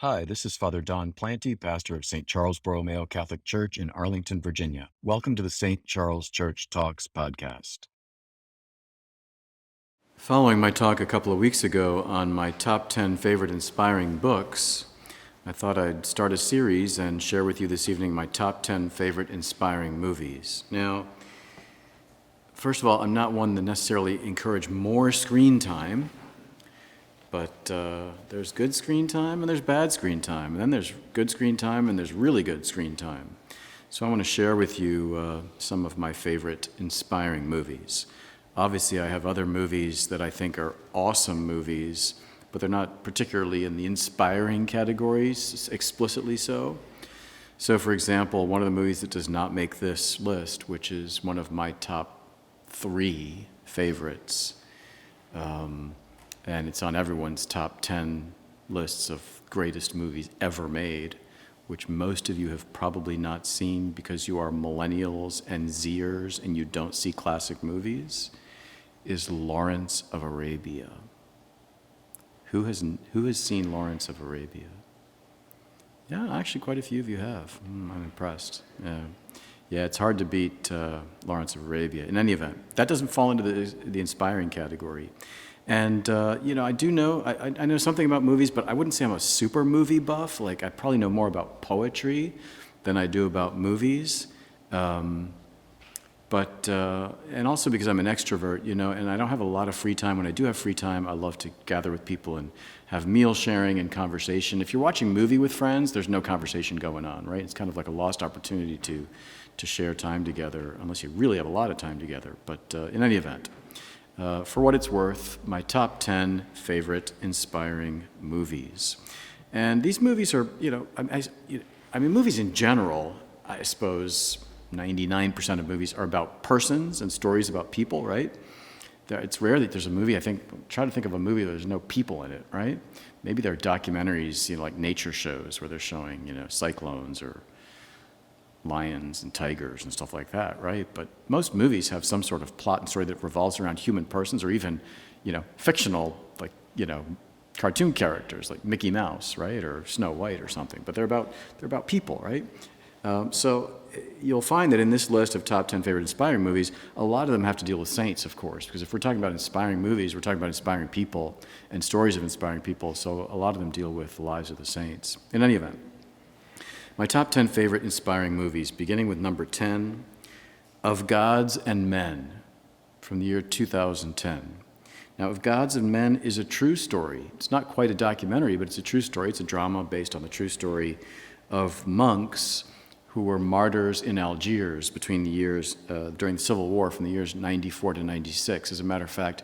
Hi, this is Father Don Planty, pastor of St. Charles Borromeo Catholic Church in Arlington, Virginia. Welcome to the St. Charles Church Talks podcast. Following my talk a couple of weeks ago on my top 10 favorite inspiring books, I thought I'd start a series and share with you this evening my top 10 favorite inspiring movies. Now, first of all, I'm not one to necessarily encourage more screen time, but there's good screen time and there's bad screen time. And then there's good screen time and there's really good screen time. So I want to share with you some of my favorite inspiring movies. Obviously, I have other movies that I think are awesome movies, but they're not particularly in the inspiring categories, explicitly so. So, for example, one of the movies that does not make this list, which is one of my top 3 favorites, and it's on everyone's top 10 lists of greatest movies ever made, which most of you have probably not seen because you are millennials and Zers and you don't see classic movies, is Lawrence of Arabia. Who has seen Lawrence of Arabia? Yeah, actually quite a few of you have. I'm impressed. Yeah, it's hard to beat Lawrence of Arabia. In any event, that doesn't fall into the inspiring category. And, I do know, I know something about movies, but I wouldn't say I'm a super movie buff. Like, I probably know more about poetry than I do about movies. And also because I'm an extrovert, and I don't have a lot of free time. When I do have free time, I love to gather with people and have meal sharing and conversation. If you're watching a movie with friends, there's no conversation going on, right? It's kind of like a lost opportunity to share time together, unless you really have a lot of time together. But in any event, for what it's worth, my top 10 favorite inspiring movies. And these movies are, movies in general, I suppose 99% of movies are about persons and stories about people, right? It's rare that there's a movie, try to think of a movie where there's no people in it, right? Maybe there are documentaries, like nature shows where they're showing, cyclones or lions and tigers and stuff like that, right? But most movies have some sort of plot and story that revolves around human persons or even, fictional, like, cartoon characters like Mickey Mouse, right? Or Snow White or something. But they're about people, right? So you'll find that in this list of top 10 favorite inspiring movies, a lot of them have to deal with saints, of course, because if we're talking about inspiring movies, we're talking about inspiring people and stories of inspiring people. So a lot of them deal with the lives of the saints. In any event, my top 10 favorite inspiring movies, beginning with number 10, Of Gods and Men, from the year 2010. Now, Of Gods and Men is a true story. It's not quite a documentary, but it's a true story. It's a drama based on the true story of monks who were martyrs in Algiers between the years, during the Civil War from the years 94 to 96. As a matter of fact,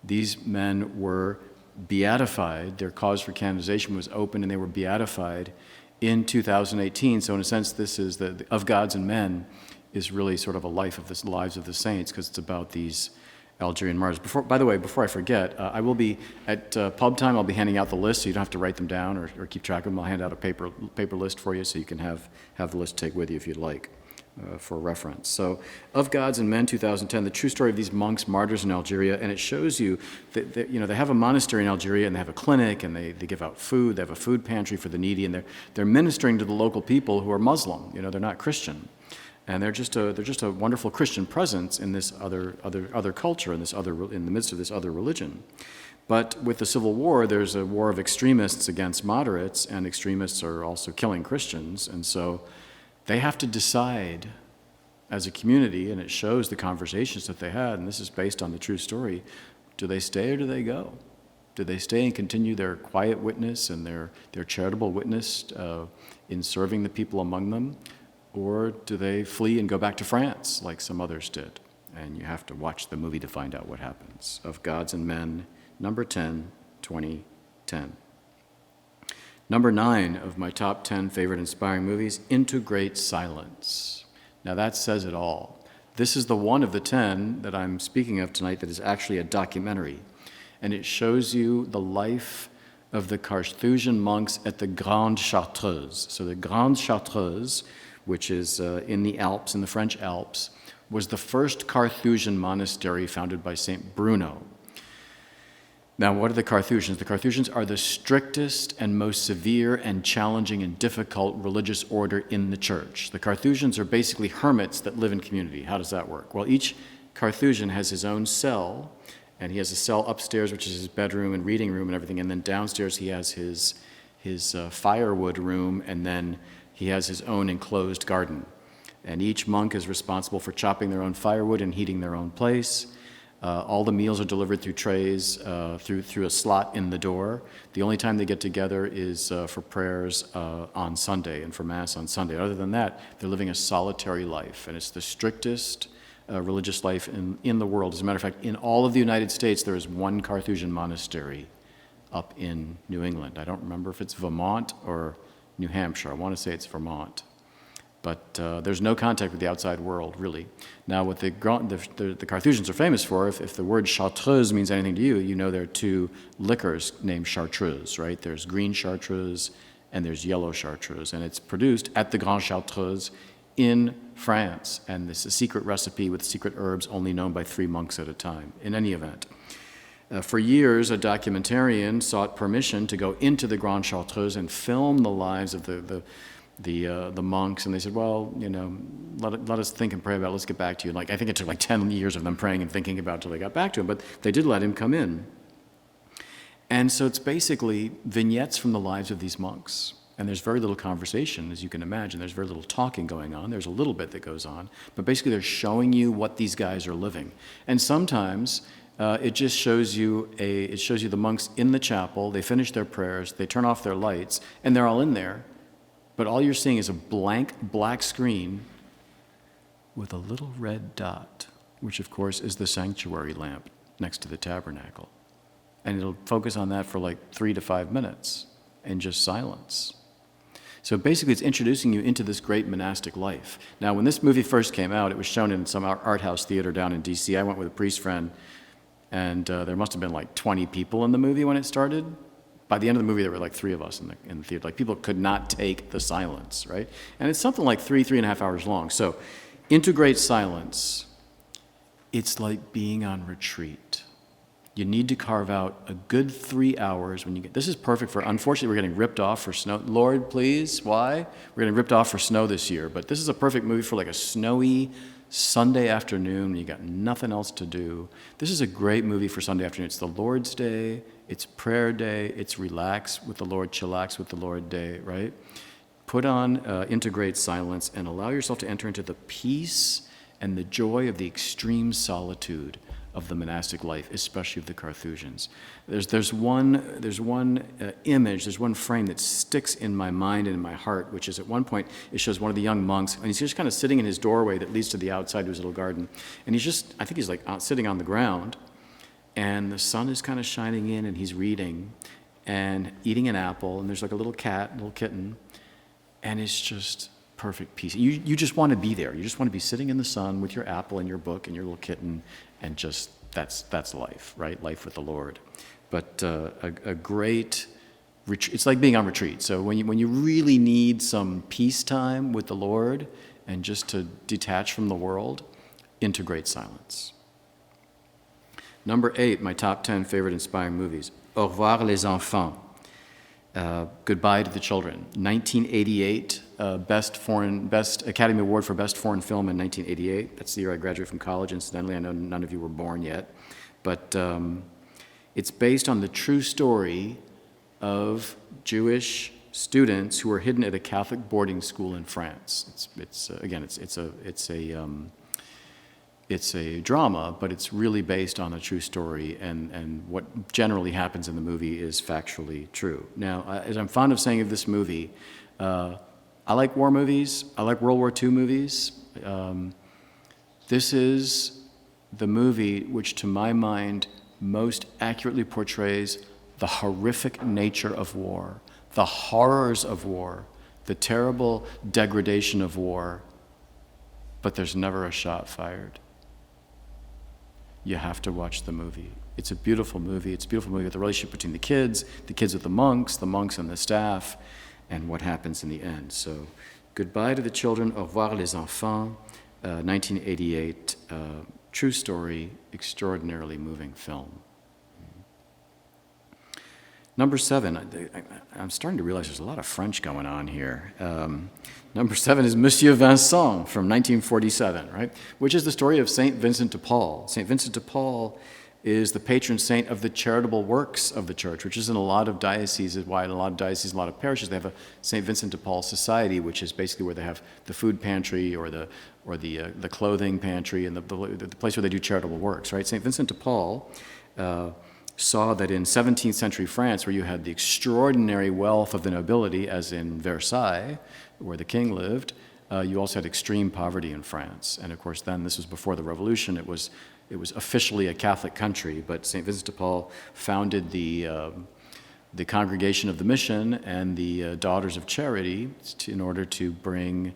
these men were beatified. Their cause for canonization was open, and they were beatified in 2018. So in a sense, this is the Of Gods and Men is really sort of a life of the lives of the saints, because it's about these Algerian martyrs. By the way, before I forget, I will be at pub time. I'll be handing out the list, so you don't have to write them down or keep track of them. I'll hand out a paper list for you, so you can have the list to take with you if you'd like, for reference. So, Of Gods and Men, 2010, the true story of these monks, martyrs in Algeria, and it shows you that they have a monastery in Algeria, and they have a clinic, and they give out food. They have a food pantry for the needy, and they're ministering to the local people who are Muslim. They're not Christian. And they're just a wonderful Christian presence in this other culture, in the midst of this other religion. But with the Civil War, there's a war of extremists against moderates, and extremists are also killing Christians. And so they have to decide as a community, and it shows the conversations that they had, and this is based on the true story. Do they stay or do they go? Do they stay and continue their quiet witness and their charitable witness in serving the people among them? Or do they flee and go back to France like some others did? And you have to watch the movie to find out what happens. Of Gods and Men, number 10, 2010. Number 9 of my top 10 favorite inspiring movies, Into Great Silence. Now that says it all. This is the one of the 10 that I'm speaking of tonight that is actually a documentary. And it shows you the life of the Carthusian monks at the Grande Chartreuse. So the Grande Chartreuse, which is in the Alps, in the French Alps, was the first Carthusian monastery founded by Saint Bruno. Now, what are the Carthusians? The Carthusians are the strictest and most severe and challenging and difficult religious order in the church. The Carthusians are basically hermits that live in community. How does that work? Well, each Carthusian has his own cell, and he has a cell upstairs, which is his bedroom and reading room and everything, and then downstairs he has his firewood room, and then he has his own enclosed garden. And each monk is responsible for chopping their own firewood and heating their own place. All the meals are delivered through trays, through a slot in the door. The only time they get together is for prayers on Sunday and for Mass on Sunday. Other than that, they're living a solitary life, and it's the strictest religious life in the world. As a matter of fact, in all of the United States, there is one Carthusian monastery up in New England. I don't remember if it's Vermont or New Hampshire. I want to say it's Vermont. But there's no contact with the outside world, really. Now, what the Carthusians are famous for, if the word chartreuse means anything to you, you know there are two liquors named chartreuse, right? There's green chartreuse and there's yellow chartreuse. And it's produced at the Grand Chartreuse in France. And this is a secret recipe with secret herbs only known by 3 monks at a time, in any event. For years, a documentarian sought permission to go into the Grand Chartreuse and film the lives of the monks, and they said, well, let us think and pray about it. Let's get back to you. I think it took 10 years of them praying and thinking about it until they got back to him, but they did let him come in. And so it's basically vignettes from the lives of these monks. And there's very little conversation, as you can imagine. There's very little talking going on. There's a little bit that goes on. But basically they're showing you what these guys are living. And sometimes it just shows you the monks in the chapel. They finish their prayers. They turn off their lights. And they're all in there. But all you're seeing is a blank black screen with a little red dot, which of course is the sanctuary lamp next to the tabernacle. And it'll focus on that for 3 to 5 minutes and just silence. So basically it's introducing you into this great monastic life. Now, when this movie first came out, it was shown in some art house theater down in D.C. I went with a priest friend, and there must have been 20 people in the movie when it started. By the end of the movie, there were 3 of us in the theater. People could not take the silence, right? And it's something like 3.5 hours long. So integrate silence. It's like being on retreat. You need to carve out a good 3 hours when you get. This is perfect for. Unfortunately, we're getting ripped off for snow. Lord, please, why? We're getting ripped off for snow this year. But this is a perfect movie for a snowy Sunday afternoon when you got nothing else to do. This is a great movie for Sunday afternoon. It's the Lord's Day. It's prayer day. It's relax with the Lord, chillax with the Lord day, right? Put on integrate silence and allow yourself to enter into the peace and the joy of the extreme solitude of the monastic life, especially of the Carthusians. There's one image, there's one frame that sticks in my mind and in my heart, which is at one point it shows one of the young monks, and he's just kind of sitting in his doorway that leads to the outside of his little garden, and I think he's sitting on the ground, and the sun is kind of shining in, and he's reading and eating an apple, and there's a little cat, a little kitten, and it's just perfect peace. You just want to be there. You just want to be sitting in the sun with your apple and your book and your little kitten, and just that's life, right? Life with the Lord. But a great retreat. It's like being on retreat. So when you really need some peace time with the Lord and just to detach from the world, integrate silence. Number 8, my top 10 favorite inspiring movies. Au revoir les enfants. Goodbye to the Children. 1988, Best Academy Award for Best Foreign Film in 1988. That's the year I graduated from college. Incidentally, I know none of you were born yet. But it's based on the true story of Jewish students who were hidden at a Catholic boarding school in France. It's a drama, but it's really based on a true story, and what generally happens in the movie is factually true. Now, as I'm fond of saying of this movie, I like war movies. I like World War II movies. This is the movie which, to my mind, most accurately portrays the horrific nature of war, the horrors of war, the terrible degradation of war, but there's never a shot fired. You have to watch the movie. It's a beautiful movie. It's a beautiful movie with the relationship between the kids with the monks and the staff, and what happens in the end. So, Goodbye to the Children, Au revoir les enfants, 1988, true story, extraordinarily moving film. Number 7, I'm starting to realize there's a lot of French going on here. Number 7 is Monsieur Vincent from 1947, right? Which is the story of St. Vincent de Paul. St. Vincent de Paul is the patron saint of the charitable works of the church, which is in a lot of dioceses, why in a lot of dioceses, a lot of parishes, they have a St. Vincent de Paul Society, which is basically where they have the food pantry or the clothing pantry and the place where they do charitable works, right? St. Vincent de Paul saw that in 17th century France, where you had the extraordinary wealth of the nobility, as in Versailles, where the king lived, you also had extreme poverty in France. And of course, then this was before the Revolution. It was officially a Catholic country, but St. Vincent de Paul founded the Congregation of the Mission and the Daughters of Charity in order to bring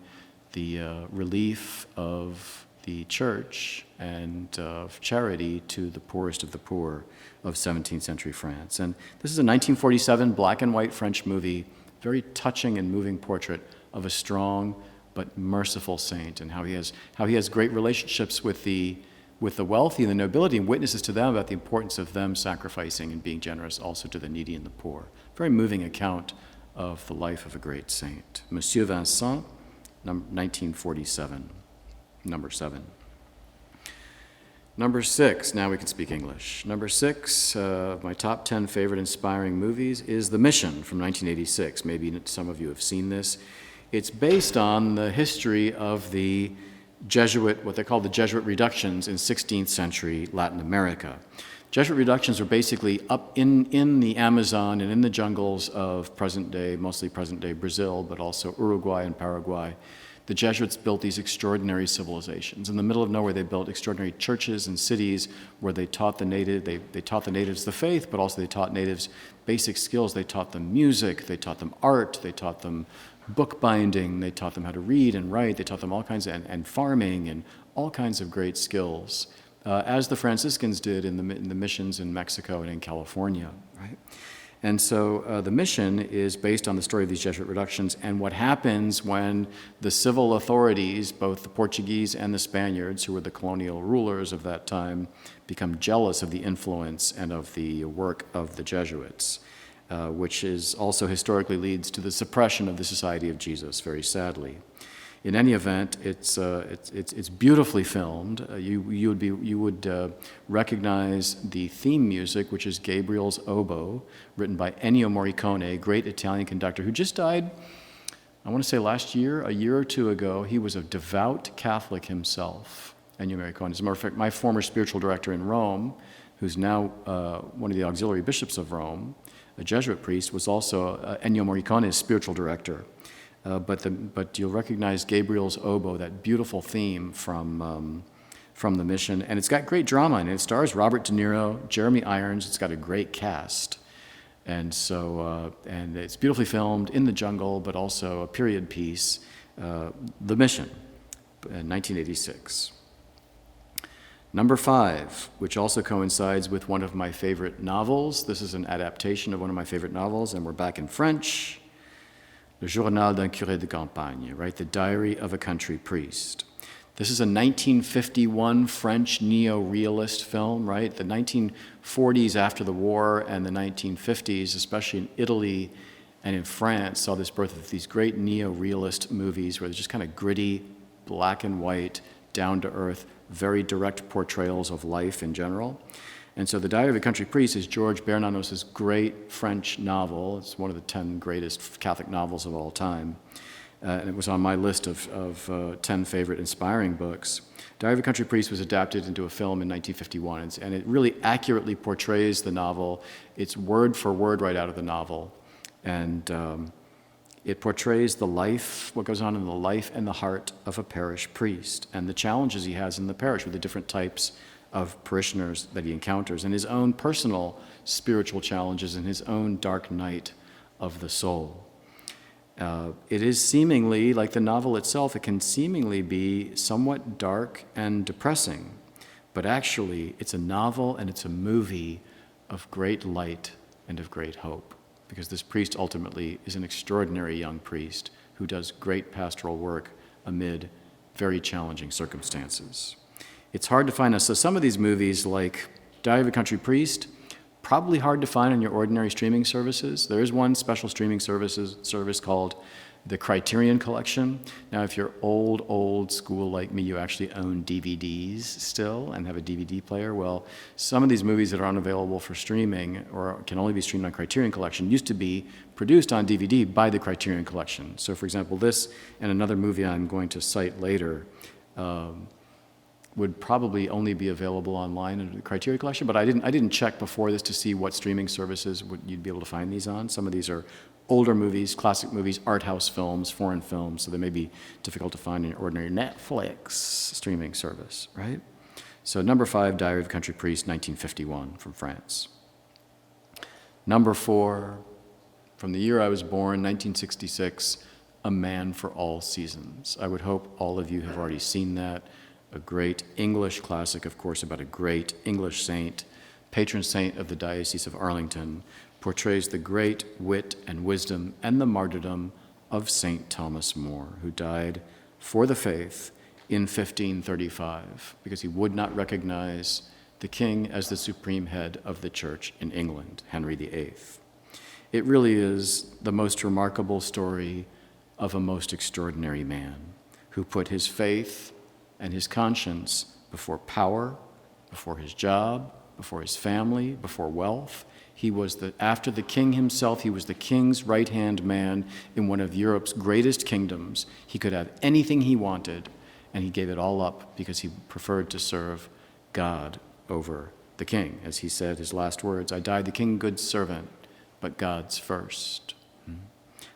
the relief of the church and of charity to the poorest of the poor of 17th century France. And this is a 1947 black and white French movie, very touching and moving portrait of a strong but merciful saint, and how he has great relationships with the wealthy and the nobility, and witnesses to them about the importance of them sacrificing and being generous also to the needy and the poor. Very moving account of the life of a great saint. Monsieur Vincent, 1947, number 7. Number 6, now we can speak English. Number 6, my top 10 favorite inspiring movies is The Mission from 1986. Maybe some of you have seen this. It's based on the history of the Jesuit, what they call the Jesuit reductions in 16th century Latin America. Jesuit reductions were basically up in the Amazon and in the jungles of mostly present day Brazil, but also Uruguay and Paraguay. The Jesuits built these extraordinary civilizations. In the middle of nowhere, they built extraordinary churches and cities where they taught the natives the faith, but also they taught natives basic skills. They taught them music, they taught them art, they taught them bookbinding, they taught them how to read and write, they taught them all kinds of, and farming and all kinds of great skills, as the Franciscans did in the missions in Mexico and in California, right? And so the mission is based on the story of these Jesuit reductions and what happens when the civil authorities, both the Portuguese and the Spaniards, who were the colonial rulers of that time, become jealous of the influence and of the work of the Jesuits, which is also historically leads to the suppression of the Society of Jesus, very sadly. In any event, it's beautifully filmed. You would recognize the theme music, which is Gabriel's Oboe, written by Ennio Morricone, great Italian conductor who just died, I want to say last year, a year or two ago. He was a devout Catholic himself, Ennio Morricone. As a matter of fact, my former spiritual director in Rome, who's now one of the auxiliary bishops of Rome, a Jesuit priest, was also Ennio Morricone's spiritual director. But you'll recognize Gabriel's Oboe, that beautiful theme from The Mission. And it's got great drama in it. It stars Robert De Niro, Jeremy Irons. It's got a great cast. And so, and it's beautifully filmed in the jungle, but also a period piece, The Mission, in 1986. Number 5, which also coincides with one of my favorite novels. This is an adaptation of one of my favorite novels, and we're back in French. Le Journal d'un curé de campagne, right? The Diary of a Country Priest. This is a 1951 French neo-realist film, right? The 1940s after the war and the 1950s, especially in Italy and in France, saw this birth of these great neo-realist movies where they're just kind of gritty, black and white, down-to-earth, very direct portrayals of life in general. And so The Diary of a Country Priest is George Bernanos' great French novel. It's one of the 10 greatest Catholic novels of all time. And it was on my list of 10 favorite inspiring books. Diary of a Country Priest was adapted into a film in 1951, and it really accurately portrays the novel. It's word for word right out of the novel. And it portrays the life, what goes on in the life and the heart of a parish priest, and the challenges he has in the parish with the different types of parishioners that he encounters, and his own personal spiritual challenges and his own dark night of the soul. It is seemingly, like the novel itself, it can seemingly be somewhat dark and depressing, but actually it's a novel and it's a movie of great light and of great hope, because this priest ultimately is an extraordinary young priest who does great pastoral work amid very challenging circumstances. It's hard to find us. So some of these movies, like Diary of a Country Priest, Probably hard to find on your ordinary streaming services. There is one special streaming service called the Criterion Collection. Now, if you're old school like me, you actually own DVDs still and have a DVD player. Well, some of these movies that are unavailable for streaming or can only be streamed on Criterion Collection used to be produced on DVD by the Criterion Collection. So, for example, this and another movie I'm going to cite later would probably only be available online under the Criterion Collection, but I didn't check before this to see what streaming services you'd be able to find these on. Some of these are older movies, classic movies, art house films, foreign films, so they may be difficult to find in your ordinary Netflix streaming service, right? So number 5, Diary of a Country Priest, 1951, from France. Number 4, from the year I was born, 1966, A Man for All Seasons. I would hope all of you have already seen that. A great English classic, of course, about a great English saint, patron saint of the Diocese of Arlington, portrays the great wit and wisdom and the martyrdom of St. Thomas More, who died for the faith in 1535 because he would not recognize the king as the supreme head of the church in England, Henry VIII. It really is the most remarkable story of a most extraordinary man who put his faith and his conscience before power, before his job, before his family, before wealth. He was after the king himself, he was the king's right-hand man in one of Europe's greatest kingdoms. He could have anything he wanted, and he gave it all up because he preferred to serve God over the king. As he said, his last words, "I died the king good servant, but God's first."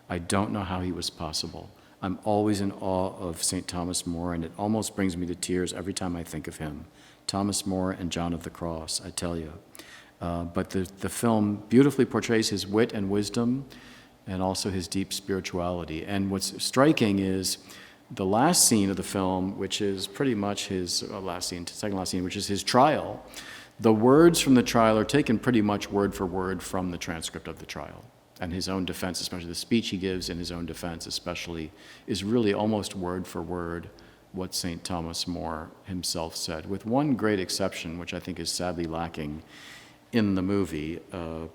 I don't know how he was possible. I'm always in awe of St. Thomas More, and it almost brings me to tears every time I think of him. Thomas More and John of the Cross, I tell you. But the film beautifully portrays his wit and wisdom and also his deep spirituality. And what's striking is the last scene of the film, which is pretty much his second last scene, which is his trial. The words from the trial are taken pretty much word for word from the transcript of the trial. And his own defense, especially the speech he gives in his own defense especially, is really almost word for word what St. Thomas More himself said, with one great exception, which I think is sadly lacking in the movie. I'll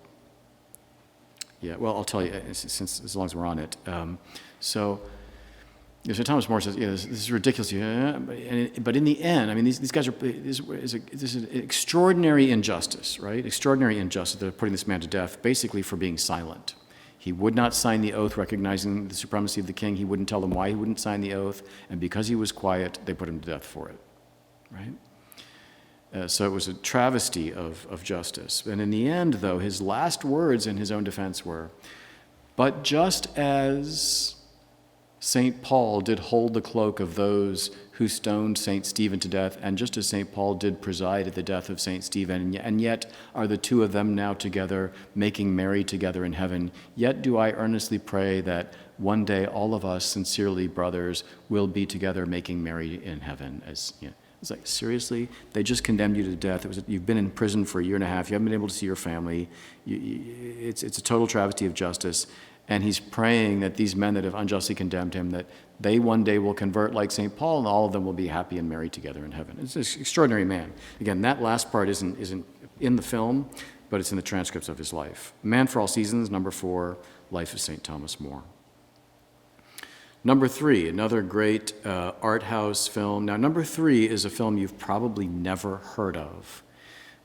tell you, as long as we're on it. So Thomas More says, this is ridiculous. But in the end, I mean, these guys are, this is an extraordinary injustice, right? Extraordinary injustice. They're putting this man to death basically for being silent. He would not sign the oath recognizing the supremacy of the king. He wouldn't tell them why he wouldn't sign the oath. And because he was quiet, they put him to death for it, right? So it was a travesty of justice. And in the end, though, his last words in his own defense were, "But just as St. Paul did hold the cloak of those who stoned St. Stephen to death, and just as St. Paul did preside at the death of St. Stephen, and yet are the two of them now together, making merry together in heaven, yet do I earnestly pray that one day all of us, sincerely brothers, will be together making merry in heaven." It's like, seriously? They just condemned you to death. You've been in prison for a year and a half. You haven't been able to see your family. It's a total travesty of justice. And he's praying that these men that have unjustly condemned him, that they one day will convert like St. Paul, and all of them will be happy and married together in heaven. It's an extraordinary man. Again, that last part isn't in the film, but it's in the transcripts of his life. Man for All Seasons, number 4, Life of St. Thomas More. Number 3, another great art house film. Now, number 3 is a film you've probably never heard of,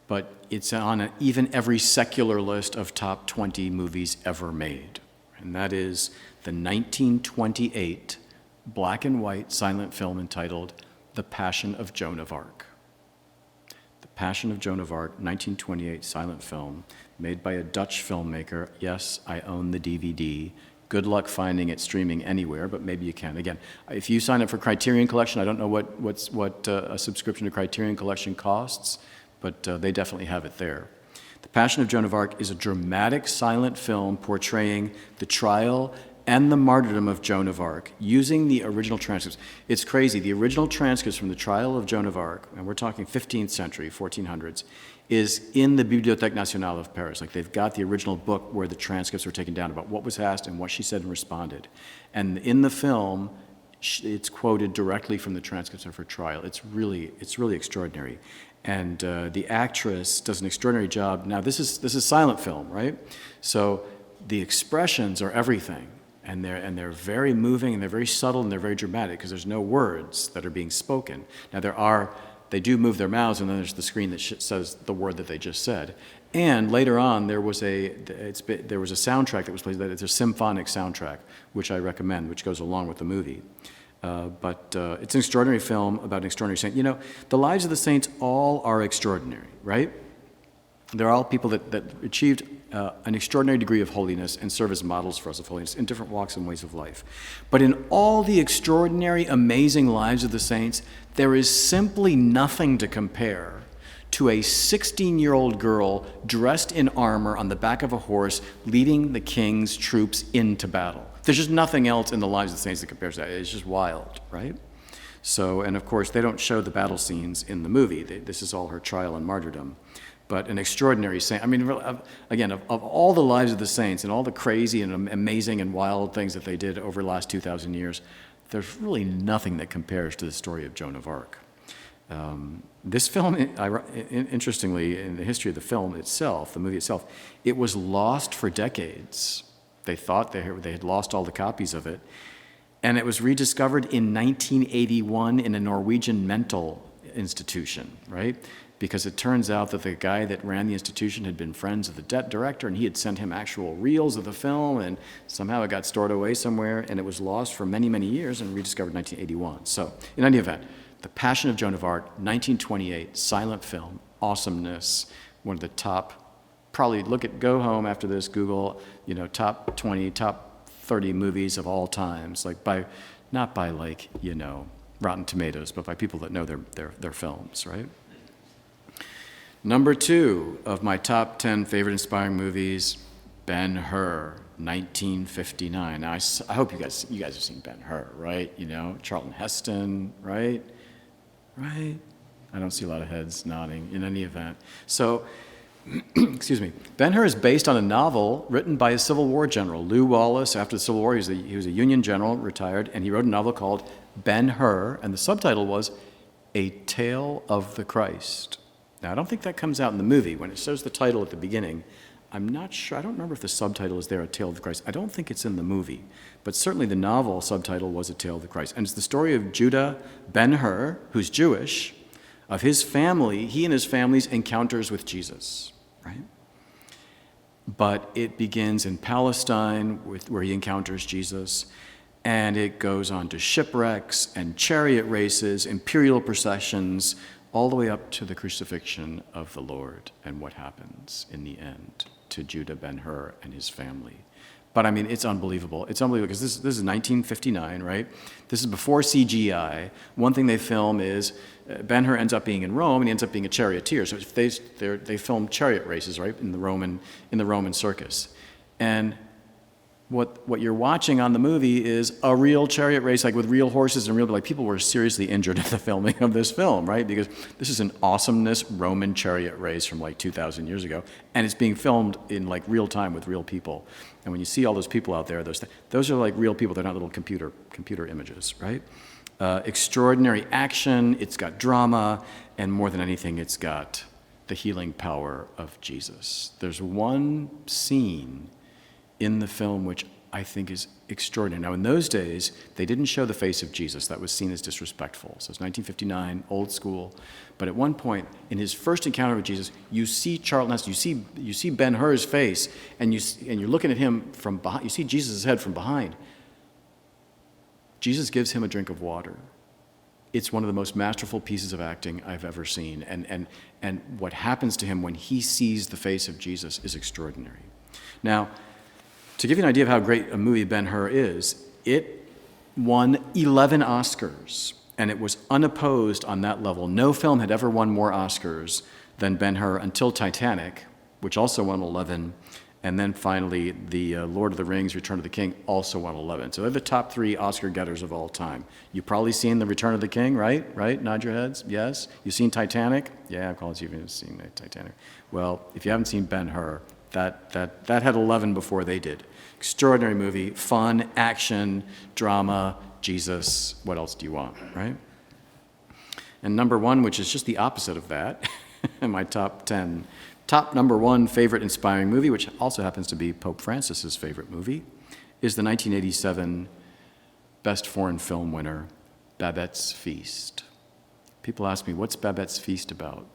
but it's on even every secular list of top 20 movies ever made. And that is the 1928 black and white silent film entitled The Passion of Joan of Arc. The Passion of Joan of Arc, 1928 silent film made by a Dutch filmmaker. Yes, I own the DVD. Good luck finding it streaming anywhere, but maybe you can. Again, if you sign up for Criterion Collection, I don't know what a subscription to Criterion Collection costs, but they definitely have it there. The Passion of Joan of Arc is a dramatic silent film portraying the trial and the martyrdom of Joan of Arc using the original transcripts. It's crazy. The original transcripts from the trial of Joan of Arc, and we're talking 15th century, 1400s, is in the Bibliothèque Nationale of Paris. Like, they've got the original book where the transcripts were taken down about what was asked and what she said and responded. And in the film, it's quoted directly from the transcripts of her trial. It's really extraordinary. And the actress does an extraordinary job. Now, this is silent film, right? So the expressions are everything. And they're very moving, and they're very subtle, and they're very dramatic, because there's no words that are being spoken. Now, they do move their mouths, and then there's the screen that says the word that they just said. And later on, there was a soundtrack that was played. It's a symphonic soundtrack, which I recommend, which goes along with the movie. But it's an extraordinary film about an extraordinary saint. You know, the lives of the saints all are extraordinary, right? They're all people that achieved an extraordinary degree of holiness and serve as models for us of holiness in different walks and ways of life. But in all the extraordinary, amazing lives of the saints, there is simply nothing to compare to a 16-year-old girl dressed in armor on the back of a horse leading the king's troops into battle. There's just nothing else in the lives of the saints that compares to that. It's just wild, right? So, and of course, they don't show the battle scenes in the movie. This is all her trial and martyrdom. But an extraordinary saint. I mean, again, of all the lives of the saints and all the crazy and amazing and wild things that they did over the last 2,000 years, there's really nothing that compares to the story of Joan of Arc. This film, interestingly, in the history of the film itself, the movie itself, it was lost for decades. They thought they had lost all the copies of it. And it was rediscovered in 1981 in a Norwegian mental institution, right? Because it turns out that the guy that ran the institution had been friends of the debt director, and he had sent him actual reels of the film, and somehow it got stored away somewhere, and it was lost for many, many years and rediscovered in 1981. So, in any event, The Passion of Joan of Arc, 1928, silent film, awesomeness, one of the top, probably go home after this, Google, top 20, top 30 movies of all times, not by Rotten Tomatoes, but by people that know their films, right? Number 2 of my top 10 favorite inspiring movies, Ben-Hur, 1959. Now, I hope you guys have seen Ben-Hur, right? Charlton Heston, right? Right? I don't see a lot of heads nodding in any event. So, excuse me. Ben-Hur is based on a novel written by a Civil War general, Lew Wallace. After the Civil War, he was a Union general, retired, and he wrote a novel called Ben-Hur, and the subtitle was A Tale of the Christ. Now, I don't think that comes out in the movie. When it shows the title at the beginning, I'm not sure. I don't remember if the subtitle is there, A Tale of the Christ. I don't think it's in the movie. But certainly the novel subtitle was A Tale of the Christ. And it's the story of Judah Ben-Hur, who's Jewish, of his family, he and his family's encounters with Jesus, right? But it begins in Palestine, where he encounters Jesus, and it goes on to shipwrecks and chariot races, imperial processions, all the way up to the crucifixion of the Lord and what happens in the end to Judah Ben-Hur and his family. But I mean, it's unbelievable. It's unbelievable because this is 1959, right? This is before CGI. One thing they film is Ben-Hur ends up being in Rome, and he ends up being a charioteer. So they film chariot races, right, in the Roman circus. And what you're watching on the movie is a real chariot race, with real horses and people were seriously injured at the filming of this film, right? Because this is an awesomeness Roman chariot race from 2,000 years ago, and it's being filmed in real time with real people. And when you see all those people out there, those are real people. They're not little computer images, right? Extraordinary action. It's got drama, and more than anything, it's got the healing power of Jesus. There's one scene in the film which I think is extraordinary. Now, in those days, they didn't show the face of Jesus. That was seen as disrespectful. So it's 1959, old school. But at one point, in his first encounter with Jesus, you see Charlton Heston, you see Ben-Hur's face, and you're looking at him from behind. You see Jesus' head from behind. Jesus gives him a drink of water. It's one of the most masterful pieces of acting I've ever seen. And what happens to him when he sees the face of Jesus is extraordinary. Now, to give you an idea of how great a movie Ben-Hur is, it won 11 Oscars, and it was unopposed on that level. No film had ever won more Oscars than Ben-Hur until Titanic, which also won 11, and then finally the Lord of the Rings, Return of the King, also won 11. So they're the top 3 Oscar getters of all time. You've probably seen The Return of the King, right? Right? Nod your heads. Yes. You've seen Titanic? Yeah, of course you've seen Titanic. Well, if you haven't seen Ben-Hur, that had 11 before they did. Extraordinary movie, fun, action, drama, Jesus. What else do you want, right? And number one, which is just the opposite of that, in my top number one favorite inspiring movie, which also happens to be Pope Francis's favorite movie, is the 1987 Best Foreign Film winner, Babette's Feast. People ask me, what's Babette's Feast about?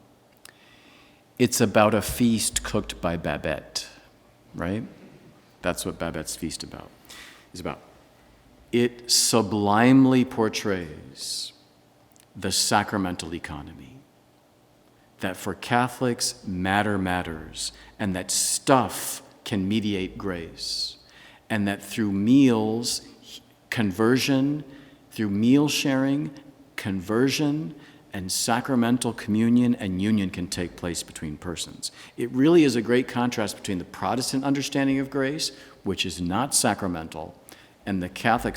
It's about a feast cooked by Babette, right? That's what Babette's Feast is about. It sublimely portrays the sacramental economy, that for Catholics, matter matters, and that stuff can mediate grace, and that through meals, conversion, through meal sharing, conversion, and sacramental communion and union can take place between persons. It really is a great contrast between the Protestant understanding of grace, which is not sacramental, and the Catholic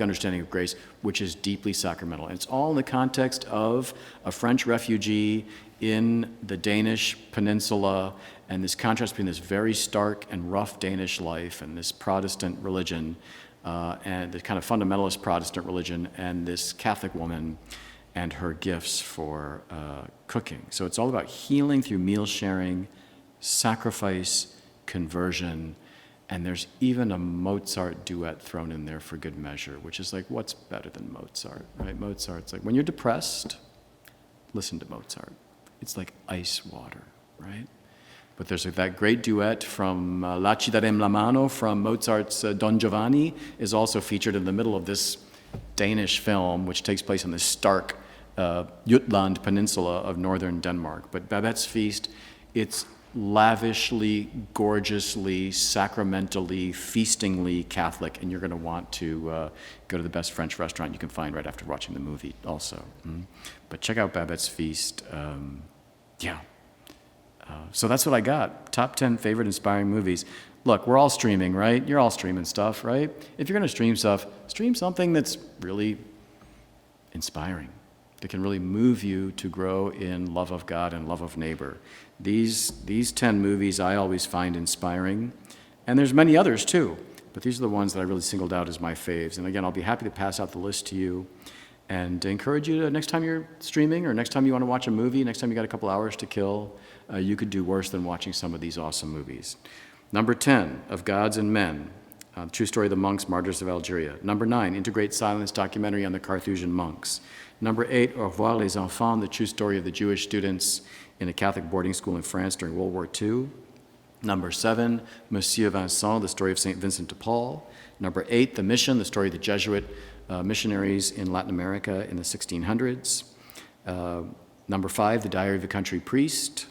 understanding of grace, which is deeply sacramental. And it's all in the context of a French refugee in the Danish peninsula, and this contrast between this very stark and rough Danish life and this Protestant religion, and the kind of fundamentalist Protestant religion, and this Catholic woman and her gifts for cooking. So it's all about healing through meal sharing, sacrifice, conversion, and there's even a Mozart duet thrown in there for good measure, which is like, what's better than Mozart, right? Mozart's like, when you're depressed, listen to Mozart. It's like ice water, right? But there's that great duet from La ci darem la mano from Mozart's Don Giovanni is also featured in the middle of this Danish film, which takes place on the stark Jutland Peninsula of northern Denmark. But Babette's Feast, it's lavishly, gorgeously, sacramentally, feastingly Catholic, and you're going to want to go to the best French restaurant you can find right after watching the movie also. But check out Babette's Feast. So that's what I got. Top 10 favorite inspiring movies. Look, we're all streaming, right? You're all streaming stuff, right? If you're going to stream stuff, stream something that's really inspiring, that can really move you to grow in love of God and love of neighbor. These 10 movies I always find inspiring, and there's many others too, but these are the ones that I really singled out as my faves. And again, I'll be happy to pass out the list to you and encourage you to, next time you're streaming or next time you want to watch a movie, next time you got a couple hours to kill, you could do worse than watching some of these awesome movies. Number 10, Of Gods and Men, True Story of the Monks, Martyrs of Algeria. Number 9, Integrate Silence documentary on the Carthusian monks. Number 8, Au revoir les enfants, the true story of the Jewish students in a Catholic boarding school in France during World War II. Number 7, Monsieur Vincent, the story of St. Vincent de Paul. Number 8, The Mission, the story of the Jesuit missionaries in Latin America in the 1600s. Number 5, The Diary of a Country Priest.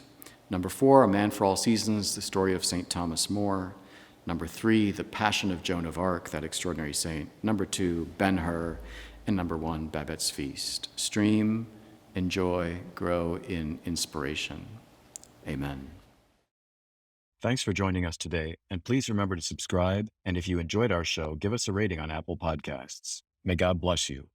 Number 4, A Man for All Seasons, the story of St. Thomas More. Number 3, The Passion of Joan of Arc, that extraordinary saint. Number 2, Ben-Hur. And number 1, Babette's Feast. Stream, enjoy, grow in inspiration. Amen. Thanks for joining us today, and please remember to subscribe, and if you enjoyed our show, give us a rating on Apple Podcasts. May God bless you.